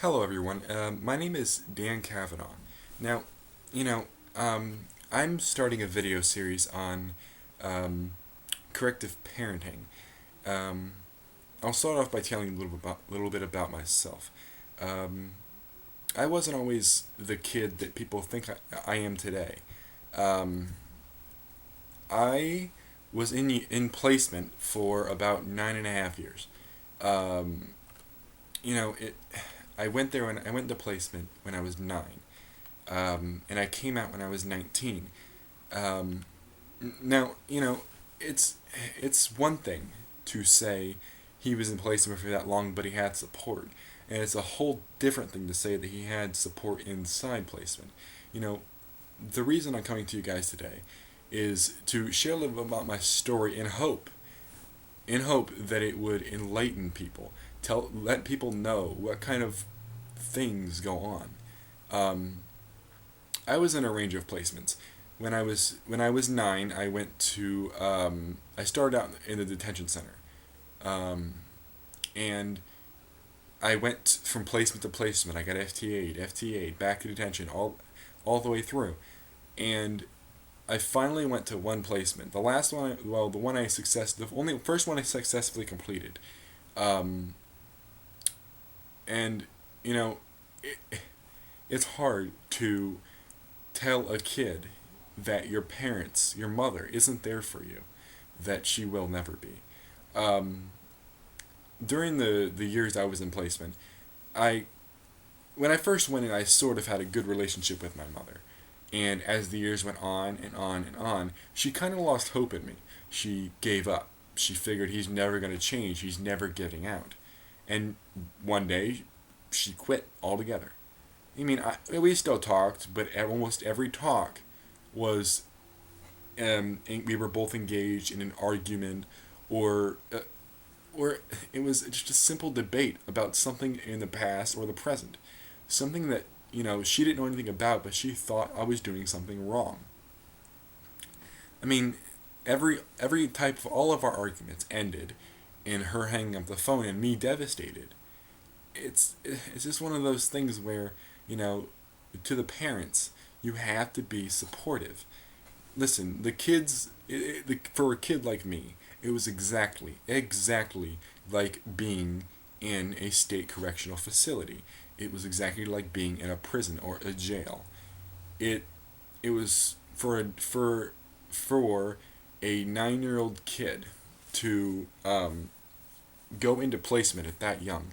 Hello, everyone. My name is Dan Kavanaugh. Now, you know, I'm starting a video series on um, corrective parenting. Um, I'll start off by telling you little bit about myself. Um, I wasn't always the kid that people think I am today. Um, I was in placement for about 9.5 years. Um, you know, it. I went there when I went to placement when I was 9. And I came out when I was 19. Um, Now, it's it's one thing to say he was in placement for that long, but he had support, and it's a whole different thing to say that he had support inside placement. You know, the reason I'm coming to you guys today is to share a little bit about my story in hope that it would enlighten people, let people know what kind of things go on. Um, I was in a range of placements. When I was 9, I went to I started out in the detention center, um, and I went from placement to placement. I got FTA'd, back to detention, all the way through, and I finally went to one placement. The last one, the one the only first one I successfully completed, um, and you know, it, it's hard to tell a kid that your mother, isn't there for you, that she will never be. Um, During the years I was in placement, I when I first went in, I sort of had a good relationship with my mother, and as the years went on and on and on, she kind of lost hope in me. She gave up. She figured he's never going to change. He's never getting out, and one day, she quit altogether. I mean, we still talked, but almost every talk was we were both engaged in an argument, or or it was just a simple debate about something in the past or the present, something that she didn't know anything about, but she thought I was doing something wrong. I mean, every type of all of our arguments ended in her hanging up the phone and me devastated. It's just one of those things where you know to the parents, you have to be supportive. Listen, for a kid like me, it was exactly like being in a state correctional facility. It was exactly like being in a prison or a jail. It it was for a 9-year old kid to go into placement at that young.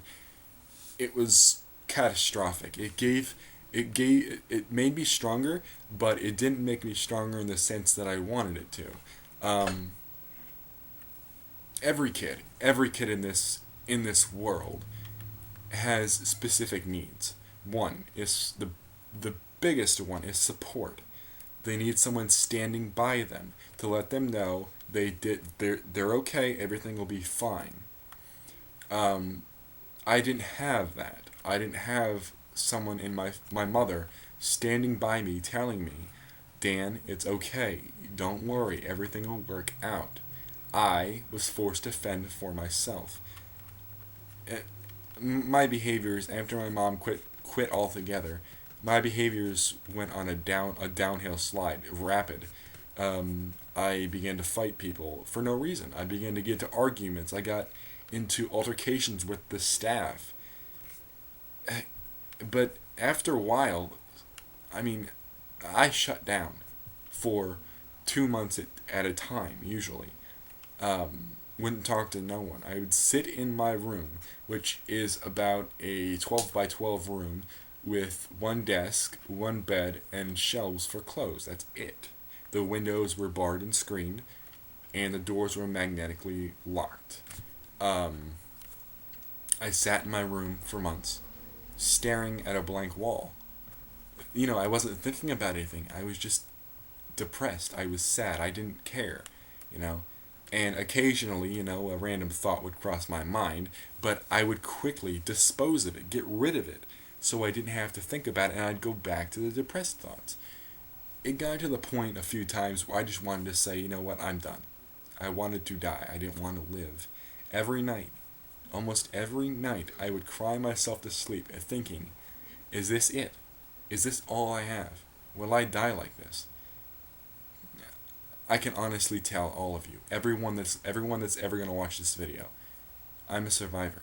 It was catastrophic. It made me stronger, but it didn't make me stronger in the sense that I wanted it to. Um, every kid in this world has specific needs. One is the biggest one is support. They need someone standing by them to let them know they're okay. Everything will be fine. Um, I didn't have that. I didn't have someone in my mother standing by me telling me, Dan, it's okay. Don't worry. Everything will work out. I was forced to fend for myself. Eh, my behaviors after my mom quit altogether, my behaviors went on a downhill slide, rapid. I began to fight people for no reason. I began to get into arguments. I got into altercations with the staff. But after a while, I mean, I shut down for 2 months at a time, usually. Wouldn't talk to no one. I would sit in my room, which is about a 12 by 12 room with one desk, one bed, and shelves for clothes. That's it. The windows were barred and screened, and the doors were magnetically locked. Um, I sat in my room for months, staring at a blank wall. I wasn't thinking about anything. I was just depressed. I was sad. I didn't care, you know. And occasionally, a random thought would cross my mind, but I would quickly dispose of it, get rid of it, so I didn't have to think about it, and I'd go back to the depressed thoughts. It got to the point a few times where I just wanted to say, you know what, I'm done. I wanted to die. I didn't want to live. Every night, Almost every night I would cry myself to sleep thinking, is this it? Is this all I have? Will I die like this? I can honestly tell all of you, everyone that's ever gonna watch this video, I'm a survivor.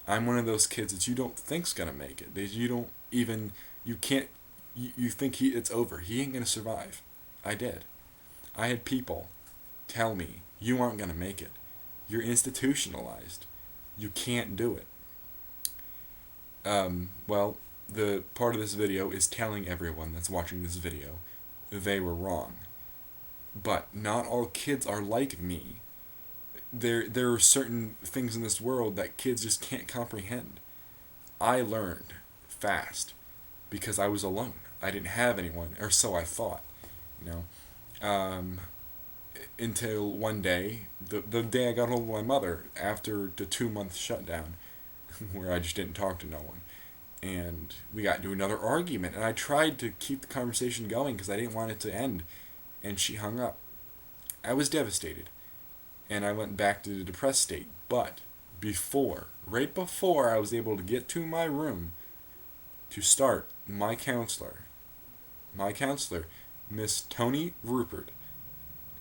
I'm one of those kids that you don't think's gonna make it. That you don't even you can't you think it's over. He ain't gonna survive. I did. I had people tell me you aren't gonna make it. You're institutionalized. You can't do it. Well, the part of this video is telling everyone that's watching this video they were wrong. But not all kids are like me. There are certain things in this world that kids just can't comprehend. I learned fast because I was alone. I didn't have anyone, or so I thought. You know, until one day, the day I got hold of my mother after the 2 month shutdown, where I just didn't talk to no one, and we got into another argument, and I tried to keep the conversation going because I didn't want it to end, and she hung up. I was devastated, and I went back to the depressed state. But right before I was able to get to my room to start, my counselor, Miss Tony Rupert,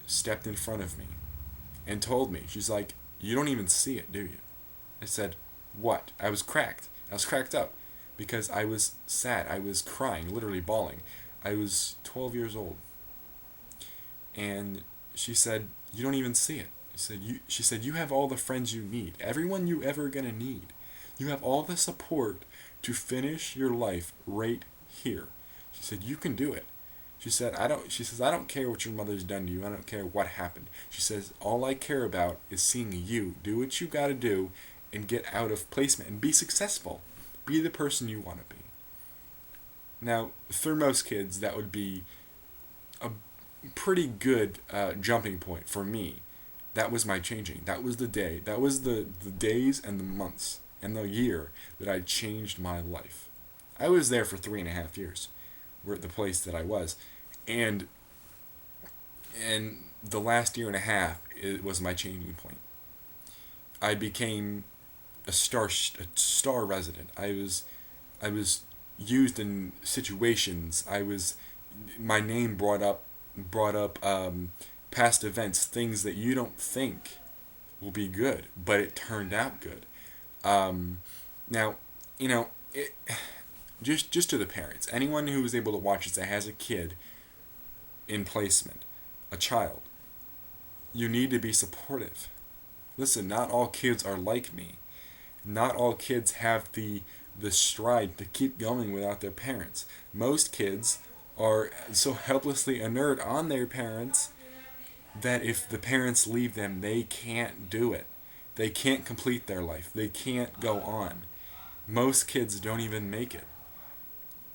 stepped in front of me and told me, she's like, you don't even see it, do you? I said, what? I was cracked. I was cracked up because I was sad. I was crying, literally bawling. I was 12 years old. And she said, you don't even see it. She said, you have all the friends you need. Everyone you ever gonna need. You have all the support to finish your life right here. She said, you can do it. She says, I don't care what your mother's done to you. I don't care what happened. She says, all I care about is seeing you do what you gotta do and get out of placement and be successful. Be the person you want to be. Now, for most kids, that would be a pretty good jumping point for me. That was my changing. That was the day. That was the days and the months and the year that I changed my life. I was there for 3.5 years. We're at the place that I was. And the last year and a half, it was my changing point. I became a star resident. I was used in situations. My name brought up past events, things that you don't think will be good, but it turned out good. Now, just to the parents, anyone who was able to watch this that has a kid in placement, a child, you need to be supportive. Listen, not all kids are like me. Not all kids have the stride to keep going without their parents. Most kids are so helplessly inert on their parents that if the parents leave them, they can't do it. They can't complete their life. They can't go on. Most kids don't even make it.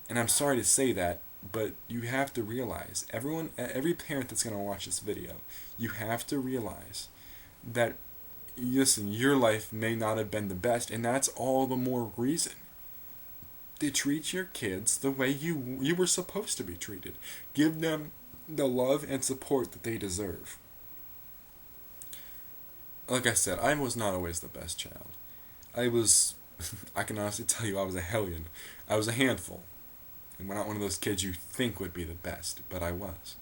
And I'm sorry to say that, but you have to realize, every parent that's going to watch this video, you have to realize that, listen, your life may not have been the best, and that's all the more reason to treat your kids the way you were supposed to be treated. Give them the love and support that they deserve. Like I said, I was not always the best child. I can honestly tell you I was a hellion. I was a handful. And we're not one of those kids you think would be the best, but I was.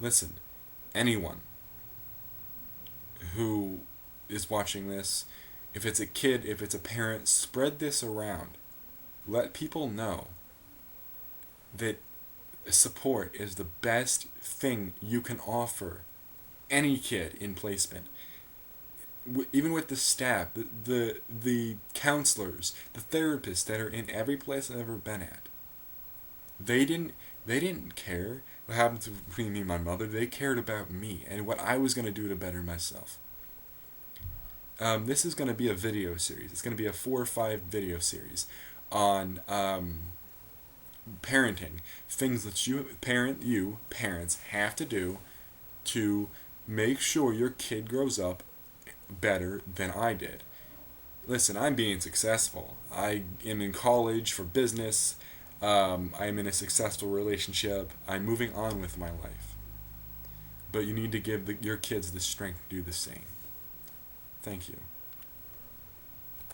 Listen, anyone who is watching this, if it's a kid, if it's a parent, spread this around. Let people know that support is the best thing you can offer any kid in placement. Even with the staff, the counselors, the therapists that are in every place I've ever been at. They didn't care what happened between me and my mother. They cared about me and what I was going to do to better myself. This is going to be a video series. It's going to be a 4 or 5 video series on parenting. Things that you parents have to do to make sure your kid grows up better than I did. Listen, I'm being successful. I am in college for business. I'm in a successful relationship. I'm moving on with my life. But you need to give your kids the strength to do the same. Thank you.